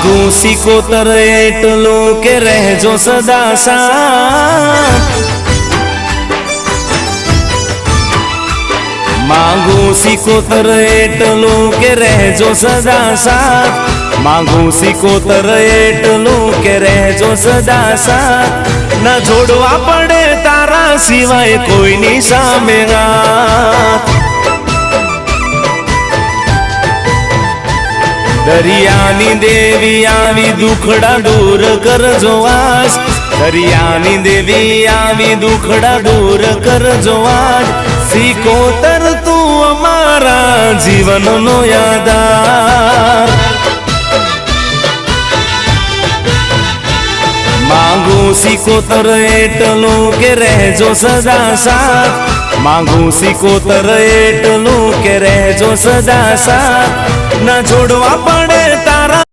मांगू सिकोतर एटलो के रहजो सदा साथ। मांगू सिकोतर एटलो के रहजो सदा साथ। मांगू सिकोतर एटलो के रहजो सदा साथ। न जोड़वा पड़े तारा सिवाय कोई नी सामे हाथ। दरियानी देवी आवी दुखड़ा दूर करजो वास। दरियानी देवी आवी दुखड़ा दूर करजो वास। सिकोतर तू अमारा जीवन नो आधार। मांगू सिकोतर एटलो के रहजो सदा साथ। मांगू सिकोतर एटलो के रहजो सदा साथ। न जोड़वा पड़े तारा